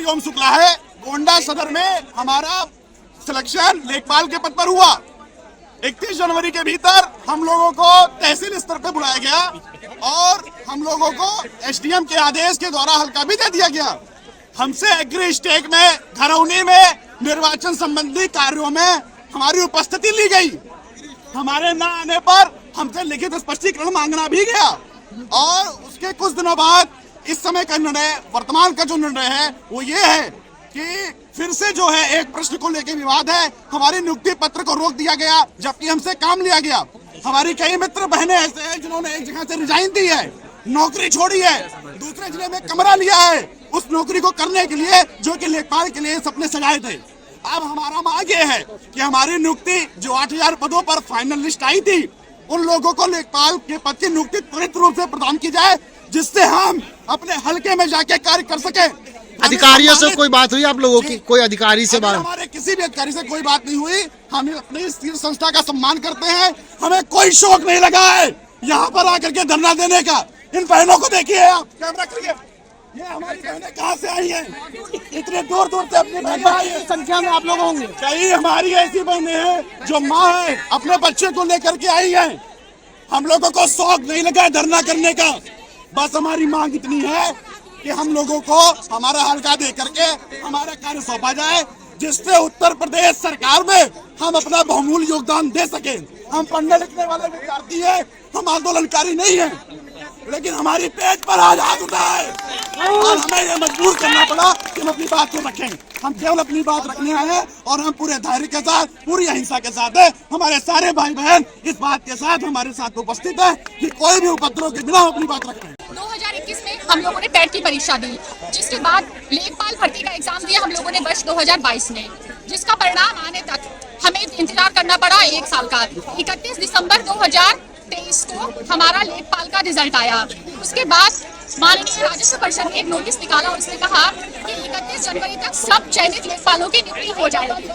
हरिओम शुक्ला है। गोंडा सदर में हमारा सिलेक्शन लेखपाल के पद पर हुआ। 31 जनवरी के भीतर हम लोगों को तहसील स्तर पर बुलाया गया और हम लोगों को एसडीएम के आदेश के द्वारा हल्का भी दे दिया गया। हमसे एग्री स्टेक में घरौनी में निर्वाचन संबंधी कार्यों में हमारी उपस्थिति ली गई। हमारे न आने पर हमसे लिखित स्पष्टीकरण मांगना भी गया और उसके कुछ दिनों बाद इस समय का निर्णय, वर्तमान का जो निर्णय है वो ये है कि फिर से जो है एक प्रश्न को लेकर विवाद है। हमारी नियुक्ति पत्र को रोक दिया गया जबकि हमसे काम लिया गया। हमारी कई मित्र बहनें ऐसे हैं जिन्होंने एक जगह से रिजाइन दी है, नौकरी छोड़ी है, दूसरे जिले में कमरा लिया है उस नौकरी को करने के लिए जो कि लेखपाल के लिए सपने सजाए थे। अब हमारा मांग ये है कि हमारी नियुक्ति जो 8000 पदों पर फाइनल लिस्ट आई थी उन लोगों को लेखपाल के पद की नियुक्ति त्वरित रूप से प्रदान की जाए जिससे हम अपने हलके में जाके कार्य कर सके। अधिकारियों से कोई बात हुई आप लोगों की? कोई अधिकारी से बात? हमारे किसी भी अधिकारी से कोई बात नहीं हुई। हम अपनी इस संस्था का सम्मान करते हैं, हमें कोई शौक नहीं लगा है यहाँ पर आकर के धरना देने का। इन बहनों को देखिए आप, कैमरा करिए, ये हमारी बहनें कहाँ से आई हैं? इतने दूर दूर से अपनी बहनें आई हैं, संख्या में आप लोग होंगे। कई हमारी ऐसी बहनें हैं जो माँ है, अपने बच्चे को लेकर के आई हैं। हम लोगों को शौक नहीं लगा है धरना करने का। बस हमारी मांग इतनी है कि हम लोगों को हमारा हल्का दे करके हमारा कार्य सौंपा जाए जिससे उत्तर प्रदेश सरकार में हम अपना बहुमूल्य योगदान दे सके। हम पढ़ने लिखने वाले विद्यार्थी हैं, हम आंदोलनकारी नहीं हैं, लेकिन हमारी पेट पर आज हाथ उठा है और हमें ये मजबूर करना पड़ा कि हम अपनी बात को रखें। हम केवल अपनी बात रखने आए हैं और हम पूरे धैर्य के साथ, पूरी अहिंसा के साथ है। हमारे सारे भाई बहन इस बात के साथ हमारे साथ उपस्थित है कि कोई भी उपद्रव के बिना अपनी बात रखें। 2021 में हम लोगों ने टेट की परीक्षा दी, जिसके बाद लेखपाल भर्ती का एग्जाम दिया हम लोगों ने वर्ष 2022 में, जिसका परिणाम आने तक हमें इंतजार करना पड़ा 1 साल का। 31 दिसंबर 2023 को हमारा लेखपाल का रिजल्ट आया। उसके बाद माननीय राजस्व परिषद ने एक नोटिस निकाला और उसने कहा कि 31 जनवरी तक सब चयनित लेखपालों की नियुक्ति हो जाएगी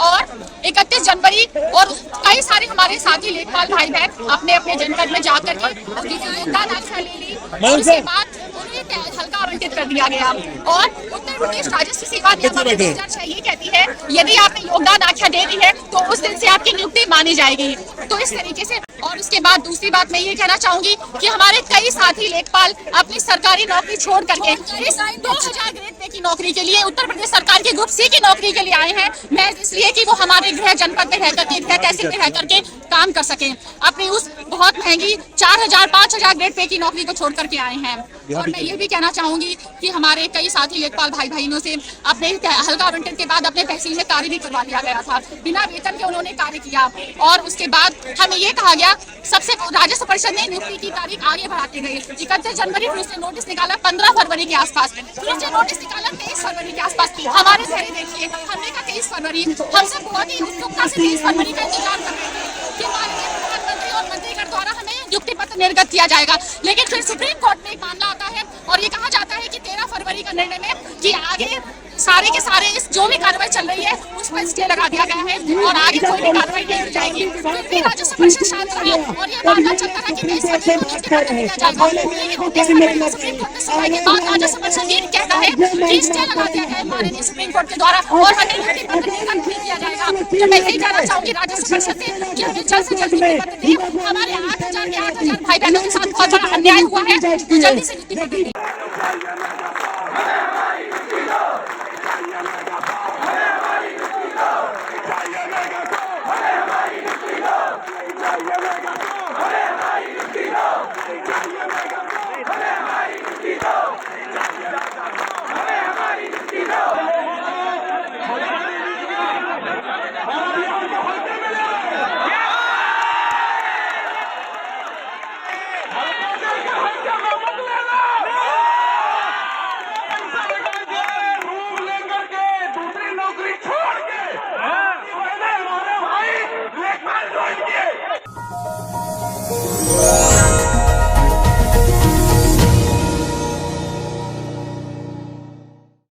और 31 जनवरी और कई सारे हमारे साथी लेखपाल भाई बहन अपने अपने जनपद में जाकर के योगदान आख्या ले ली और उसके बाद उन्हें हल्का आवंटित कर दिया गया। और उत्तर प्रदेश राजस्व सेवा नियम 2006 ये कहती है यदि आपने योगदान आख्या दे दी है तो उस दिन से आपकी नियुक्ति मानी जाएगी। तो इस तरीके से और उसके बाद दूसरी बात मैं ये कहना चाहूंगी कि हमारे कई साथी लेखपाल अपनी सरकारी नौकरी छोड़ करके इस 2000 ग्रेड पे की नौकरी के लिए उत्तर प्रदेश सरकार के ग्रुप सी की नौकरी के लिए आए हैं, मैं इसलिए कि वो हमारे गृह जनपद में रह करके, गृह तहसील में रह करके काम कर सके। अपनी उस बहुत महंगी 4000-5000 ग्रेड पे की नौकरी को छोड़ करके आए हैं। और मैं ये भी कहना चाहूंगी कि हमारे कई साथी लेखपाल भाई बहनों से अपने हल्का आवंटन के बाद अपने तहसील में कार्य भी करवा लिया गया था, बिना वेतन के उन्होंने कार्य किया। और उसके बाद हमें ये कहा गया, सबसे राजस्व परिषद ने नियुक्ति की तारीख आगे बढ़ाते गई। 31 जनवरी फिर से नोटिस निकाला 15 फरवरी के आसपास, फिर से नोटिस निकाला 23 फरवरी के आसपास। हमारे चेहरे देखिए, हमने कहा 23 फरवरी, हमसे बहुत ही उत्सुकता से 23 फरवरी का इंतजार कर रहे थे कि माननीय प्रधानमंत्री और मंत्रीगण द्वारा हमें नियुक्ति पत्र निर्गत किया जाएगा। लेकिन फिर सुप्रीम कोर्ट में एक मामला आता है और ये कहा जाता है कि 13 फरवरी का निर्णय में कि आगे सारे के सारे इस जो भी कार्रवाई चल रही है उस पर स्टे लगा दिया गया है और आगे कोई भी कार्रवाई नहीं की जाएगी। फिर राजस्व परिषद शांत रहा और ये मामला चलता रहा कि 23 फरवरी को नियुक्ति पत्र दिया जाएगा। लेकिन 29 फरवरी को सुप्रीम कोर्ट में सुनवाई के बाद राजस्व परिषद ये कहता है कि स्टे लगा दिया गया है माननीय सुप्रीम कोर्ट के द्वारा और हमें नियुक्ति पत्र निर्गत नहीं किया जाएगा। तो मैं यही कहना चाहूंगी राजस्व परिषद से कि हमें जल्द से जल्द नियुक्ति पत्र दें। हमारे 8000 के 8000 भाई बहनों के साथ बहुत बड़ा अन्याय हुआ है, तो जल्दी से नियुक्ति पत्र दें। Go!